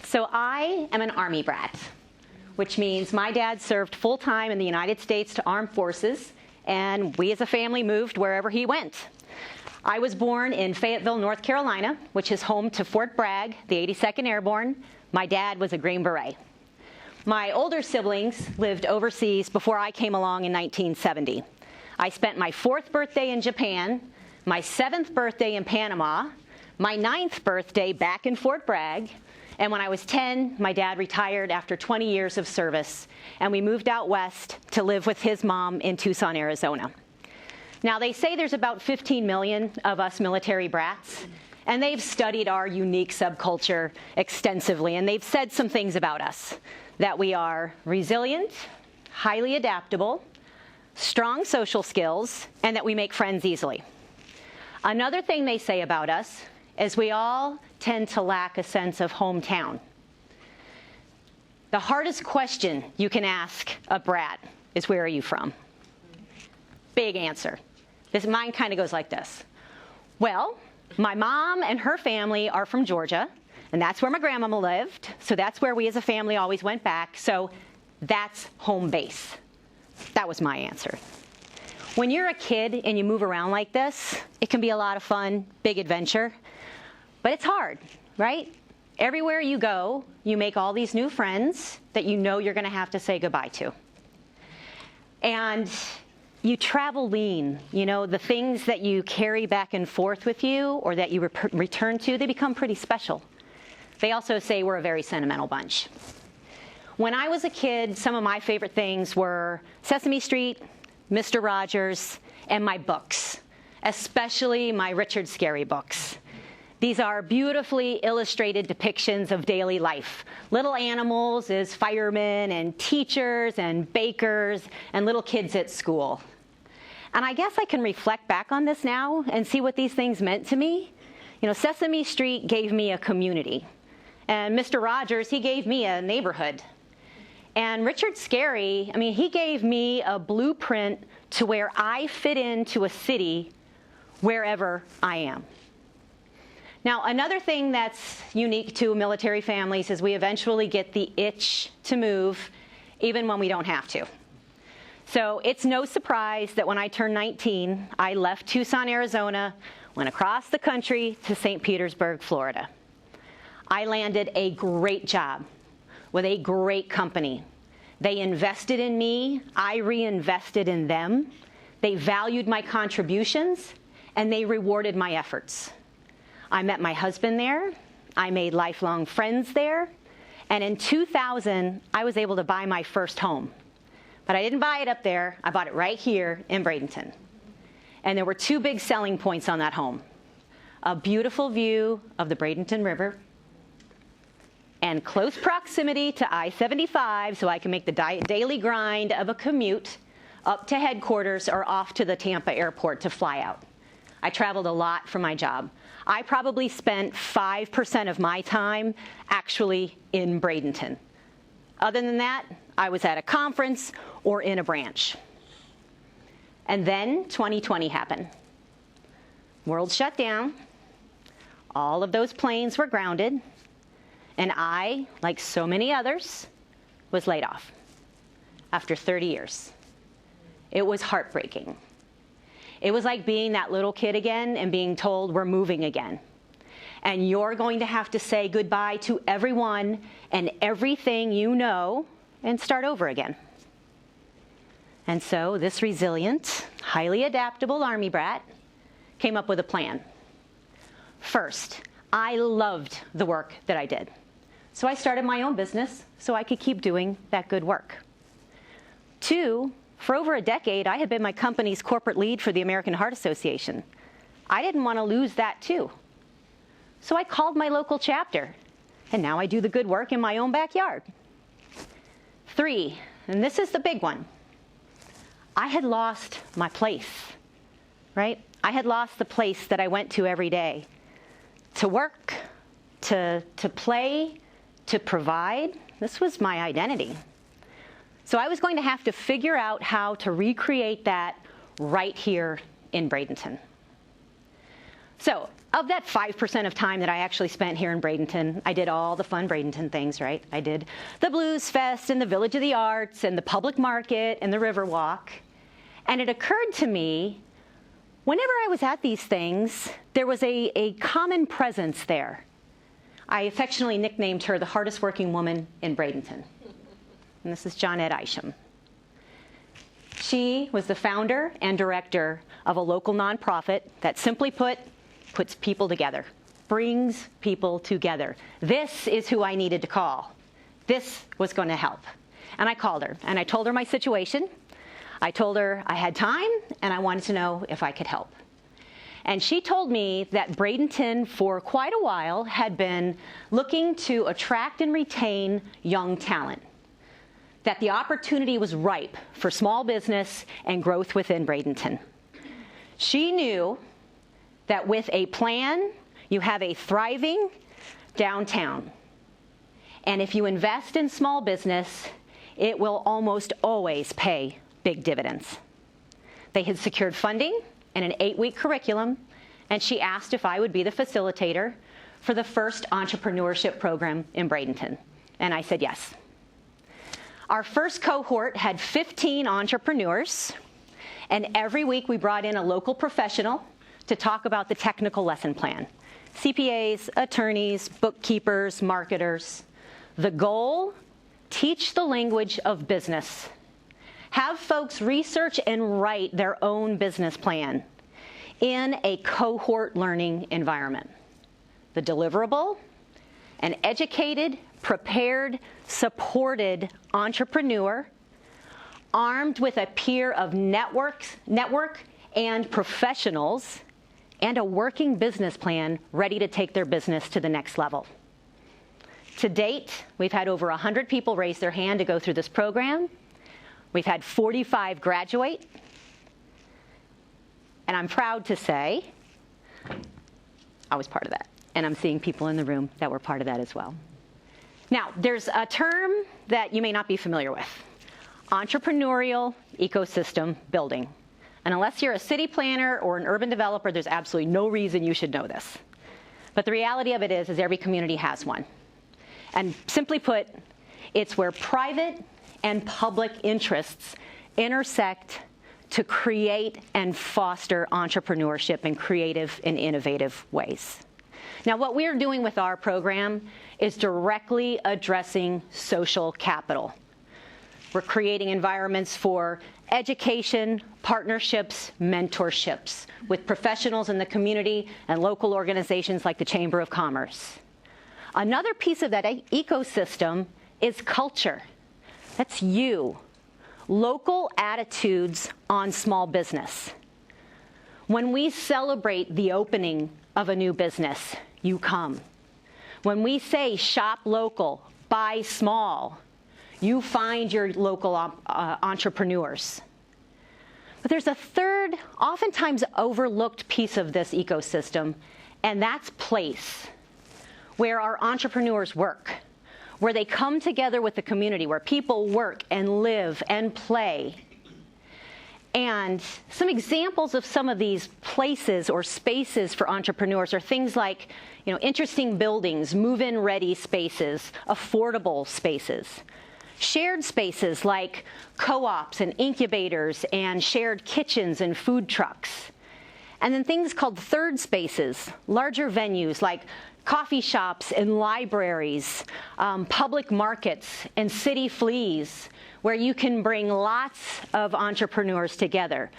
So I am an Army brat, which means my dad served full-time in the United States to armed forces, and we as a family moved wherever he went. I was born in Fayetteville, North Carolina, which is home to Fort Bragg, the 82nd Airborne. My dad was a Green Beret. My older siblings lived overseas before I came along in 1970. I spent my 4th birthday in Japan, my 7th birthday in Panama, my 9th birthday back in Fort Bragg, and when I was 10, my dad retired after 20 years of service, and we moved out west to live with his mom in Tucson, Arizona. Now, they say there's about 15 million of us military brats, and they've studied our unique subculture extensively, and they've said some things about us, that we are resilient, highly adaptable, strong social skills, and that we make friends easily. Another thing they say about us is we all tend to lack a sense of hometown. The hardest question you can ask a brat is, where are you from? Big answer. Mine kind of goes like this. Well, my mom and her family are from Georgia, and that's where my grandmama lived, so that's where we as a family always went back, so that's home base. That was my answer. When you're a kid and you move around like this, it can be a lot of fun, big adventure, but it's hard, right? Everywhere you go, you make all these new friends that you know you're going to have to say goodbye to. And you travel lean. You know, the things that you carry back and forth with you or that you return to, they become pretty special. They also say we're a very sentimental bunch. When I was a kid, some of my favorite things were Sesame Street, Mr. Rogers, and my books, especially my Richard Scarry books. These are beautifully illustrated depictions of daily life. Little animals as firemen and teachers and bakers and little kids at school. And I guess I can reflect back on this now and see what these things meant to me. You know, Sesame Street gave me a community. And Mr. Rogers, he gave me a neighborhood. And Richard Scarry, I mean, he gave me a blueprint to where I fit into a city wherever I am. Now, another thing that's unique to military families is we eventually get the itch to move, even when we don't have to. So it's no surprise that when I turned 19, I left Tucson, Arizona, went across the country to St. Petersburg, Florida. I landed a great job with a great company. They invested in me, I reinvested in them. They valued my contributions, and they rewarded my efforts. I met my husband there, I made lifelong friends there, and in 2000, I was able to buy my first home. But I didn't buy it up there, I bought it right here in Bradenton. And there were 2 big selling points on that home. A beautiful view of the Bradenton River, and close proximity to I-75, so I can make the daily grind of a commute up to headquarters or off to the Tampa airport to fly out. I traveled a lot for my job. I probably spent 5% of my time actually in Bradenton. Other than that, I was at a conference or in a branch. And then 2020 happened. World shut down. All of those planes were grounded. And I, like so many others, was laid off after 30 years. It was heartbreaking. It was like being that little kid again and being told we're moving again. And you're going to have to say goodbye to everyone and everything you know and start over again. And so this resilient, highly adaptable Army brat came up with a plan. First, I loved the work that I did. So I started my own business so I could keep doing that good work. 2, for over a decade, I had been my company's corporate lead for the American Heart Association. I didn't want to lose that too. So I called my local chapter, and now I do the good work in my own backyard. 3, and this is the big one. I had lost my place, right? I had lost the place that I went to every day to work, to play, to provide. This was my identity. So I was going to have to figure out how to recreate that right here in Bradenton. So So of that 5% of time that I actually spent here in Bradenton, I did all the fun Bradenton things, right? I did the Blues Fest and the Village of the Arts and the Public Market and the Riverwalk. And it occurred to me, whenever I was at these things, there was a common presence there. I affectionately nicknamed her the hardest working woman in Bradenton. And this is Johnette Isham. She was the founder and director of a local nonprofit that, simply put, puts people together, brings people together. This is who I needed to call. This was going to help. And I called her, and I told her my situation. I told her I had time, and I wanted to know if I could help. And she told me that Bradenton, for quite a while, had been looking to attract and retain young talent, that the opportunity was ripe for small business and growth within Bradenton. She knew that with a plan, you have a thriving downtown. And if you invest in small business, it will almost always pay big dividends. They had secured funding and an 8-week curriculum, and she asked if I would be the facilitator for the first entrepreneurship program in Bradenton. And I said yes. Our first cohort had 15 entrepreneurs, and every week we brought in a local professional to talk about the technical lesson plan. CPAs, attorneys, bookkeepers, marketers. The goal, teach the language of business. Have folks research and write their own business plan in a cohort learning environment. The deliverable, an educated, prepared, supported entrepreneur armed with a peer of network and professionals and a working business plan ready to take their business to the next level. To date, we've had over 100 people raise their hand to go through this program. We've had 45 graduate. And I'm proud to say I was part of that. And I'm seeing people in the room that were part of that as well. Now, there's a term that you may not be familiar with: entrepreneurial ecosystem building. And unless you're a city planner or an urban developer, there's absolutely no reason you should know this. But the reality of it is every community has one. And simply put, it's where private and public interests intersect to create and foster entrepreneurship in creative and innovative ways. Now, what we're doing with our program is directly addressing social capital. We're creating environments for education, partnerships, mentorships with professionals in the community and local organizations like the Chamber of Commerce. Another piece of that ecosystem is culture. That's you. Local attitudes on small business. When we celebrate the opening of a new business, you come. When we say shop local, buy small, you find your local entrepreneurs. But there's a third, oftentimes overlooked piece of this ecosystem, and that's place, where our entrepreneurs work, where they come together with the community, where people work and live and play. And some examples of some of these places or spaces for entrepreneurs are things like, interesting buildings, move-in ready spaces, affordable spaces. Shared spaces like co-ops and incubators and shared kitchens and food trucks. And then things called third spaces, larger venues like coffee shops and libraries, public markets and city fleas, where you can bring lots of entrepreneurs together,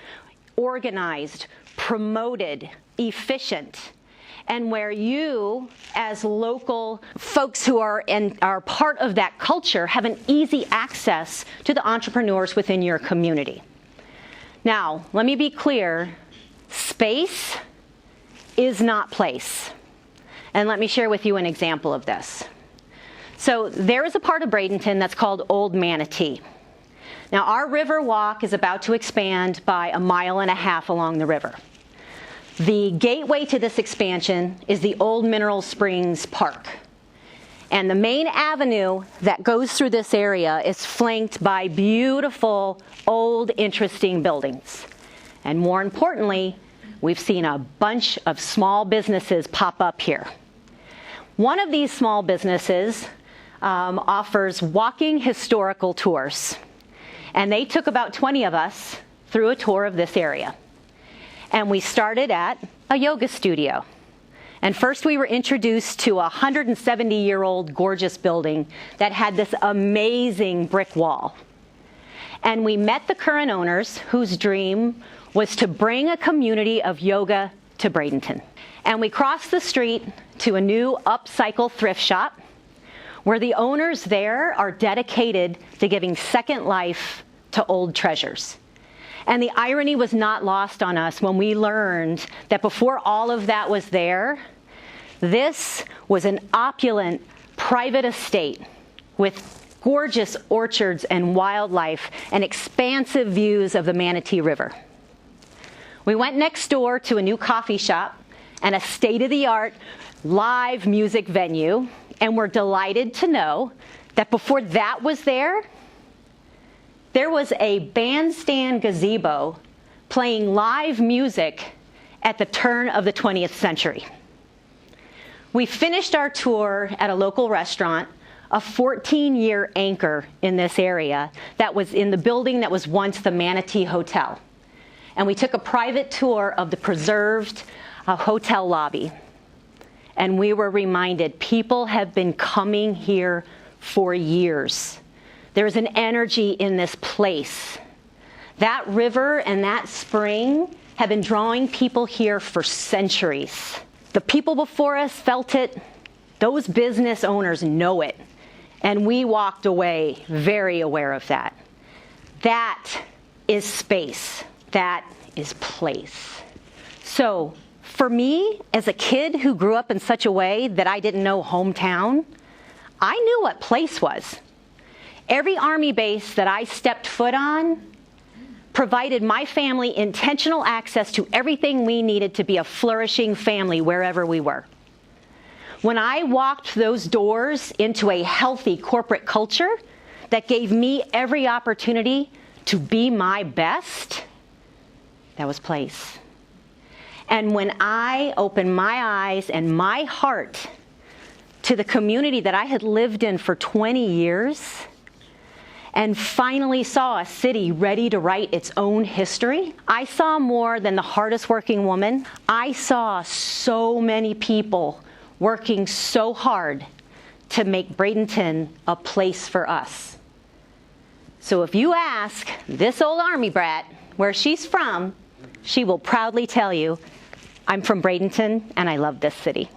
organized, promoted, efficient, and where you, as local folks who are part of that culture, have an easy access to the entrepreneurs within your community. Now, let me be clear, space is not place. And let me share with you an example of this. So there is a part of Bradenton that's called Old Manatee. Now, our river walk is about to expand by 1.5 miles along the river. The gateway to this expansion is the Old Mineral Springs Park. And the main avenue that goes through this area is flanked by beautiful, old, interesting buildings. And more importantly, we've seen a bunch of small businesses pop up here. One of these small businesses offers walking historical tours. And they took about 20 of us through a tour of this area. And we started at a yoga studio. And first we were introduced to a 170-year-old gorgeous building that had this amazing brick wall. And we met the current owners whose dream was to bring a community of yoga to Bradenton. And we crossed the street to a new upcycle thrift shop where the owners there are dedicated to giving second life to old treasures. And the irony was not lost on us when we learned that before all of that was there, this was an opulent private estate with gorgeous orchards and wildlife and expansive views of the Manatee River. We went next door to a new coffee shop and a state-of-the-art live music venue, and we're delighted to know that before that was there was a bandstand gazebo playing live music at the turn of the 20th century. We finished our tour at a local restaurant, a 14-year anchor in this area that was in the building that was once the Manatee Hotel. And we took a private tour of the preserved hotel lobby. And we were reminded people have been coming here for years. There's an energy in this place. That river and that spring have been drawing people here for centuries. The people before us felt it. Those business owners know it. And we walked away very aware of that. That is space. That is place. So, for me, as a kid who grew up in such a way that I didn't know hometown, I knew what place was. Every Army base that I stepped foot on provided my family intentional access to everything we needed to be a flourishing family wherever we were. When I walked those doors into a healthy corporate culture that gave me every opportunity to be my best, that was place. And when I opened my eyes and my heart to the community that I had lived in for 20 years and finally saw a city ready to write its own history, I saw more than the hardest working woman. I saw so many people working so hard to make Bradenton a place for us. So if you ask this old Army brat where she's from, she will proudly tell you, I'm from Bradenton and I love this city.